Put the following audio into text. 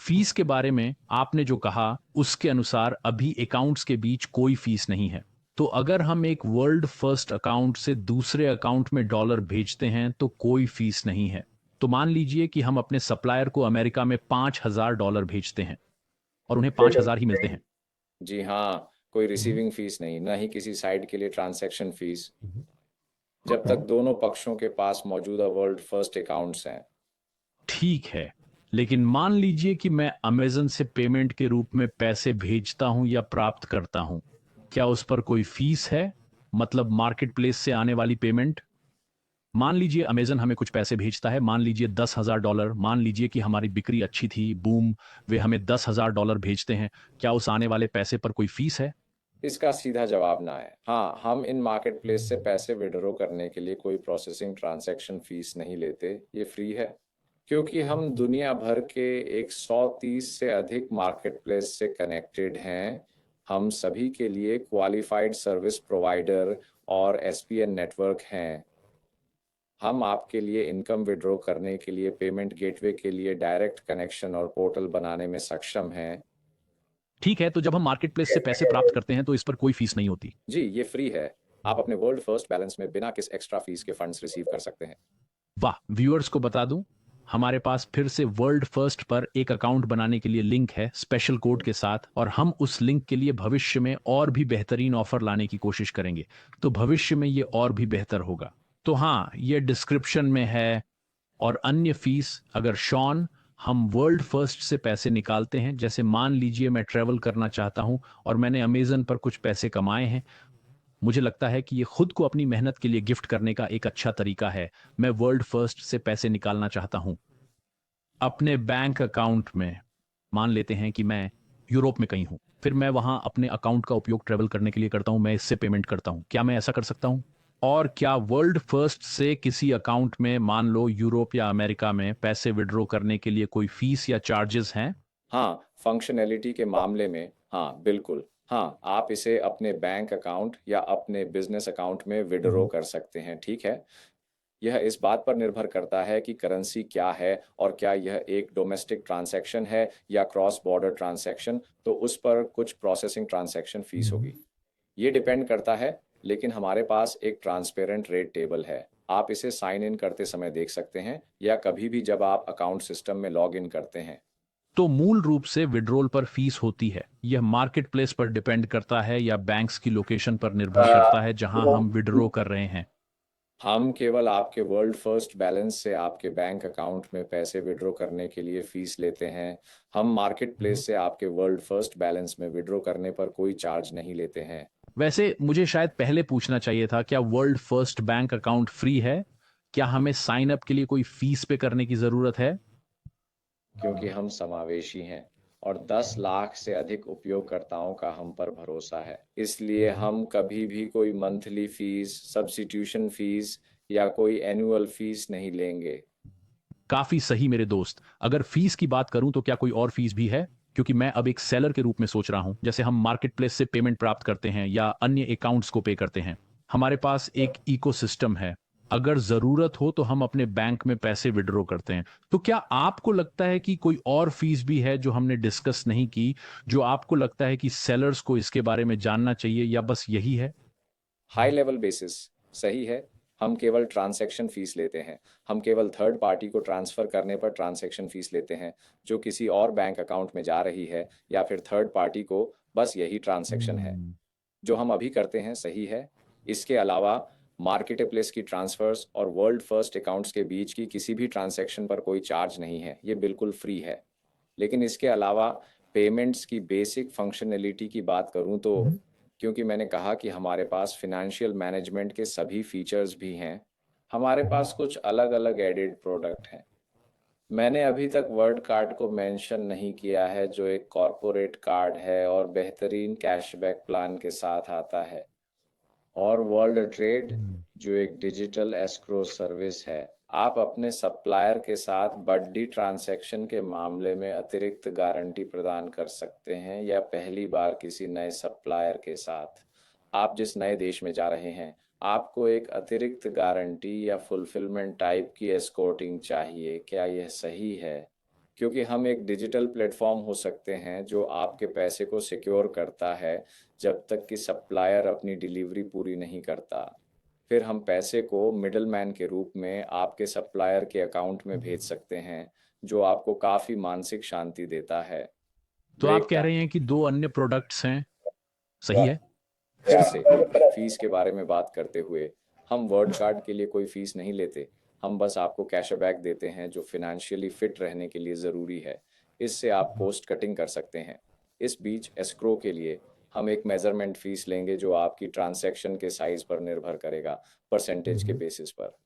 Fees के बारे में आपने जो कहा उसके अनुसार अभी अकाउंट्स के बीच कोई फीस नहीं है। तो अगर हम एक वर्ल्ड फर्स्ट अकाउंट से दूसरे अकाउंट में डॉलर भेजते हैं तो कोई फीस नहीं है। तो मान लीजिए कि हम अपने सप्लायर को अमेरिका में $5,000 भेजते हैं और उन्हें 5,000 ही मिलते हैं। जी हाँ, कोई रिसीविंग फीस नहीं, ना ही किसी साइड के लिए ट्रांजैक्शन फीस, जब तक दोनों पक्षों के पास मौजूदा वर्ल्ड फर्स्ट अकाउंट्स हैं। ठीक है, लेकिन मान लीजिए कि मैं अमेज़न से पेमेंट के रूप में पैसे भेजता हूं या प्राप्त करता हूं, क्या उस पर कोई फीस है? मतलब मार्केट प्लेस से आने वाली पेमेंट? मान लीजिए अमेज़न हमें कुछ पैसे भेजता है, मान लीजिए $10,000, मान लीजिए कि हमारी बिक्री अच्छी थी, बूम, वे हमें $10,000 भेजते हैं, क्या उस आने वाले पैसे पर कोई फीस है? इसका सीधा जवाब ना है। हाँ, हम इन मार्केट प्लेस से पैसे विड्रॉ करने के लिए कोई प्रोसेसिंग ट्रांजैक्शन फीस नहीं लेते, ये फ्री है। क्योंकि हम दुनिया भर के 130 से अधिक मार्केट प्लेस से कनेक्टेड हैं। हम सभी के लिए क्वालिफाइड सर्विस प्रोवाइडर और एसपीएन नेटवर्क हैं। हम आपके लिए इनकम विड्रॉ करने के लिए पेमेंट गेटवे के लिए डायरेक्ट कनेक्शन और पोर्टल बनाने में सक्षम हैं। ठीक है, तो जब हम मार्केट प्लेस से पैसे प्राप्त करते हैं तो इस पर कोई फीस नहीं होती। जी, ये फ्री है। आप अपने वर्ल्ड फर्स्ट बैलेंस में बिना किस एक्स्ट्रा फीस के फंड्स रिसीव कर सकते हैं। वाह! व्यूअर्स को बता दूं, हमारे पास फिर से वर्ल्ड फर्स्ट पर एक अकाउंट बनाने के लिए लिंक है स्पेशल कोड के साथ, और हम उस लिंक के लिए भविष्य में और भी बेहतरीन ऑफर लाने की कोशिश करेंगे। तो भविष्य में ये और भी बेहतर होगा। तो हाँ, ये डिस्क्रिप्शन में है। और अन्य फीस, अगर शॉन, हम वर्ल्ड फर्स्ट से पैसे निकालते हैं, जैसे मान लीजिए मैं ट्रैवल करना चाहता हूं और मैंने अमेजन पर कुछ पैसे कमाए हैं, मुझे लगता है कि ये खुद को अपनी मेहनत के लिए गिफ्ट करने का एक अच्छा तरीका है। मैं वर्ल्ड फर्स्ट से पैसे निकालना चाहता हूं अपने बैंक अकाउंट में। मान लेते हैं कि मैं यूरोप में कहीं हूं, फिर मैं वहां अपने अकाउंट का उपयोग ट्रेवल करने के लिए करता हूं, मैं इससे पेमेंट करता हूं। क्या मैं ऐसा कर सकता हूं? और क्या वर्ल्ड फर्स्ट से किसी अकाउंट में, मान लो यूरोप या अमेरिका में, पैसे विड्रॉ करने के लिए कोई फीस या चार्जेस हैं? हाँ, फंक्शनैलिटी के मामले में हाँ, बिल्कुल। हाँ, आप इसे अपने बैंक अकाउंट या अपने बिजनेस अकाउंट में विड्रॉ कर सकते हैं, ठीक है? यह इस बात पर निर्भर करता है कि करेंसी क्या है और क्या यह एक डोमेस्टिक ट्रांजैक्शन है या क्रॉस बॉर्डर ट्रांजैक्शन, तो उस पर कुछ प्रोसेसिंग ट्रांजैक्शन फीस होगी। ये डिपेंड करता है, लेकिन हमारे पास एक ट्रांसपेरेंट रेट टेबल है। आप इसे साइन इन करते समय देख सकते हैं या कभी भी जब आप अकाउंट सिस्टम में लॉग इन करते हैं। तो मूल रूप से विड्रॉल पर फीस होती है। यह मार्केट प्लेस पर डिपेंड करता है या बैंक्स की लोकेशन पर निर्भर करता है जहां हम विड्रॉ कर रहे हैं। हम केवल आपके वर्ल्ड फर्स्ट बैलेंस से आपके बैंक अकाउंट में पैसे विड्रॉ करने के लिए फीस लेते हैं। हम मार्केट प्लेस से आपके वर्ल्ड फर्स्ट बैलेंस में विड्रॉ करने पर कोई चार्ज नहीं लेते हैं। वैसे मुझे शायद पहले पूछना चाहिए था, क्या world first bank account free है? क्या हमें साइन अप के लिए कोई फीस पे करने की जरूरत है? क्योंकि हम समावेशी हैं और 10 लाख से अधिक उपयोगकर्ताओं का हम पर भरोसा है, इसलिए हम कभी भी कोई मंथली फीस, सब्स्टिट्यूशन फीस या कोई एनुअल फीस नहीं लेंगे। काफी सही मेरे दोस्त। अगर फीस की बात करूं तो क्या कोई और फीस भी है? क्योंकि मैं अब एक सेलर के रूप में सोच रहा हूं, जैसे हम मार्केट प्लेस से पेमेंट प्राप्त करते हैं या अन्य अकाउंट्स को पे करते हैं। हमारे पास एक इकोसिस्टम है। अगर जरूरत हो तो हम अपने बैंक में पैसे विड्रॉ करते हैं। तो क्या आपको लगता है कि कोई और फीस भी है जो हमने डिस्कस नहीं की, जो आपको लगता है कि सेलर्स को इसके बारे में जानना चाहिए, या बस यही है? हाई लेवल बेसिस सही है। हम केवल ट्रांजैक्शन फीस लेते हैं। हम केवल थर्ड पार्टी को ट्रांसफ़र करने पर ट्रांजैक्शन फीस लेते हैं, जो किसी और बैंक अकाउंट में जा रही है, या फिर थर्ड पार्टी को। बस यही ट्रांजैक्शन है जो हम अभी करते हैं, सही है। इसके अलावा मार्केट प्लेस की ट्रांसफ़र्स और वर्ल्ड फर्स्ट अकाउंट्स के बीच की किसी भी ट्रांजैक्शन पर कोई चार्ज नहीं है, ये बिल्कुल फ्री है। लेकिन इसके अलावा पेमेंट्स की बेसिक फंक्शनैलिटी की बात करूँ तो, क्योंकि मैंने कहा कि हमारे पास फ़ाइनेंशियल मैनेजमेंट के सभी फीचर्स भी हैं, हमारे पास कुछ अलग-अलग एडेड प्रोडक्ट हैं। मैंने अभी तक वर्ल्ड कार्ड को मेंशन नहीं किया है, जो एक कॉरपोरेट कार्ड है और बेहतरीन कैशबैक प्लान के साथ आता है। और वर्ल्ड ट्रेड, जो एक डिजिटल एस्क्रो सर्विस है। आप अपने सप्लायर के साथ बड्डी ट्रांजैक्शन के मामले में अतिरिक्त गारंटी प्रदान कर सकते हैं, या पहली बार किसी नए सप्लायर के साथ आप जिस नए देश में जा रहे हैं, आपको एक अतिरिक्त गारंटी या फुलफिलमेंट टाइप की एस्कॉर्टिंग चाहिए। क्या यह सही है? क्योंकि हम एक डिजिटल प्लेटफॉर्म हो सकते हैं जो आपके पैसे को सिक्योर करता है जब तक कि सप्लायर अपनी डिलीवरी पूरी नहीं करता। फिर हम पैसे को मिडलमैन के रूप में आपके सप्लायर के अकाउंट में भेज सकते हैं, जो आपको काफ़ी मानसिक शांति देता है। तो आप ब्रेक कह टाइम। रहे हैं कि दो अन्य प्रोडक्ट्स हैं, सही है? फिर से फीस के बारे में बात करते हुए, हम वर्ड कार्ड के लिए कोई फीस नहीं लेते। हम बस आपको कैशबैक देते हैं जो फिनेंशियली फिट रहने के लिए ज़रूरी है। इससे आप कॉस्ट कटिंग कर सकते हैं। इस बीच एस्क्रो के लिए हम एक मेजरमेंट फीस लेंगे जो आपकी ट्रांजैक्शन के साइज़ पर निर्भर करेगा, परसेंटेज के बेसिस पर।